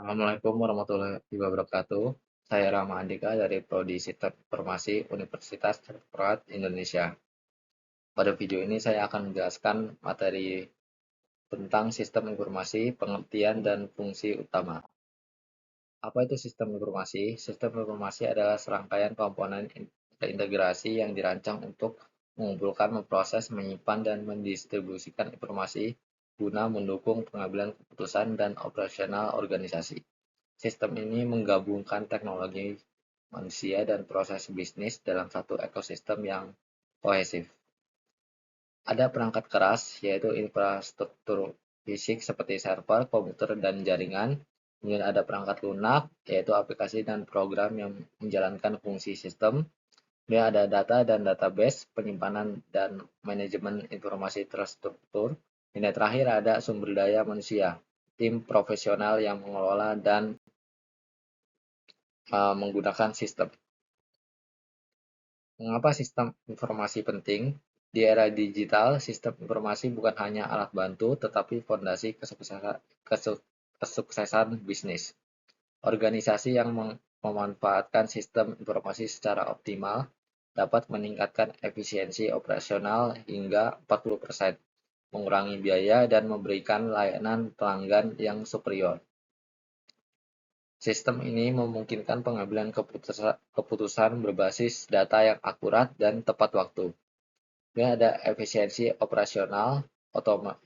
Assalamualaikum warahmatullahi wabarakatuh. Saya Rama Andika dari Prodi Sistem Informasi Universitas Teknorat Indonesia. Pada video ini saya akan menjelaskan materi tentang sistem informasi, pengertian, dan fungsi utama. Apa itu sistem informasi? Sistem informasi adalah serangkaian komponen integrasi yang dirancang untuk mengumpulkan, memproses, menyimpan, dan mendistribusikan informasi guna mendukung pengambilan keputusan dan operasional organisasi. Sistem ini menggabungkan teknologi manusia dan proses bisnis dalam satu ekosistem yang kohesif. Ada perangkat keras, yaitu infrastruktur fisik seperti server, komputer, dan jaringan. Kemudian ada perangkat lunak, yaitu aplikasi dan program yang menjalankan fungsi sistem. Kemudian ada data dan database, penyimpanan dan manajemen informasi terstruktur. Dan terakhir ada sumber daya manusia, tim profesional yang mengelola dan menggunakan sistem. Mengapa sistem informasi penting? Di era digital, sistem informasi bukan hanya alat bantu, tetapi fondasi kesuksesan bisnis. Organisasi yang memanfaatkan sistem informasi secara optimal dapat meningkatkan efisiensi operasional hingga 40%, mengurangi biaya, dan memberikan layanan pelanggan yang superior. Sistem ini memungkinkan pengambilan keputusan berbasis data yang akurat dan tepat waktu. Ini ada efisiensi operasional,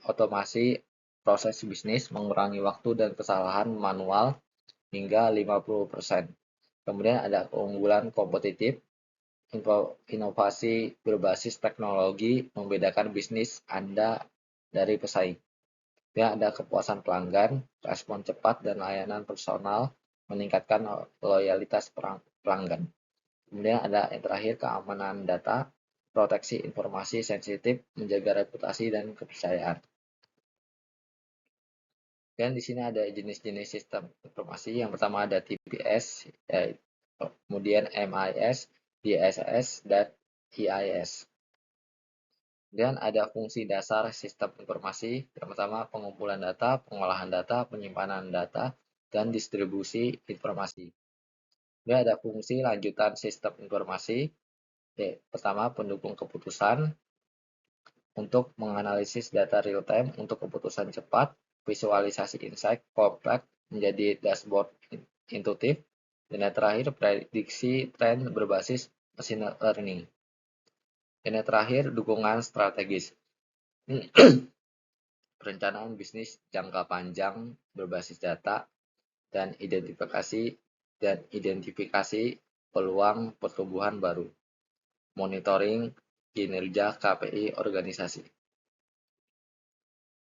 otomasi proses bisnis, mengurangi waktu dan kesalahan manual hingga 50%. Kemudian ada keunggulan kompetitif, inovasi berbasis teknologi membedakan bisnis Anda dari pesaing. Ya, ada kepuasan pelanggan, respon cepat, dan layanan personal meningkatkan loyalitas pelanggan. Kemudian ada yang terakhir, keamanan data, proteksi informasi sensitif, menjaga reputasi dan kepercayaan. Dan di sini ada jenis-jenis sistem informasi. Yang pertama ada TPS, kemudian MIS, DSS, dan EIS. Dan ada fungsi dasar sistem informasi. Yang pertama, pengumpulan data, pengolahan data, penyimpanan data, dan distribusi informasi. Dan ada fungsi lanjutan sistem informasi. Pertama, pendukung keputusan untuk menganalisis data real-time untuk keputusan cepat, visualisasi insight kompleks menjadi dashboard intuitif, dan yang terakhir, prediksi tren berbasis machine learning. Dan yang terakhir, dukungan strategis. Perencanaan bisnis jangka panjang berbasis data dan identifikasi peluang pertumbuhan baru. Monitoring kinerja KPI organisasi.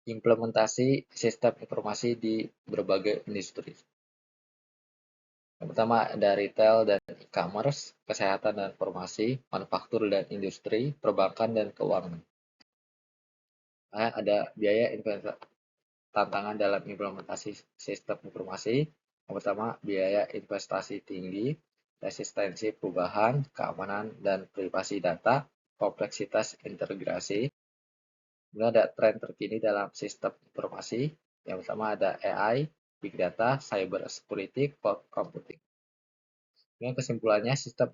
Implementasi sistem informasi di berbagai industri. Yang pertama ada retail dan e-commerce, kesehatan dan farmasi, manufaktur dan industri, perbankan dan keuangan. Ada biaya tantangan dalam implementasi sistem informasi. Yang pertama, biaya investasi tinggi, resistensi perubahan, keamanan dan privasi data, kompleksitas integrasi. Kemudian ada tren terkini dalam sistem informasi. Yang pertama ada AI, Big Data, Cyber Security, Cloud Computing. Dengan kesimpulannya, sistem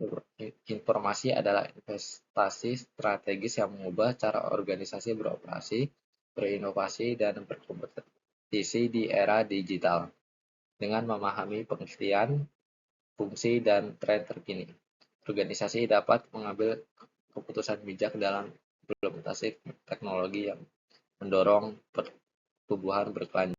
informasi adalah investasi strategis yang mengubah cara organisasi beroperasi, berinovasi, dan berkompetisi di era digital. Dengan memahami pengertian, fungsi, dan tren terkini, organisasi dapat mengambil keputusan bijak dalam implementasi teknologi yang mendorong pertumbuhan berkelanjutan.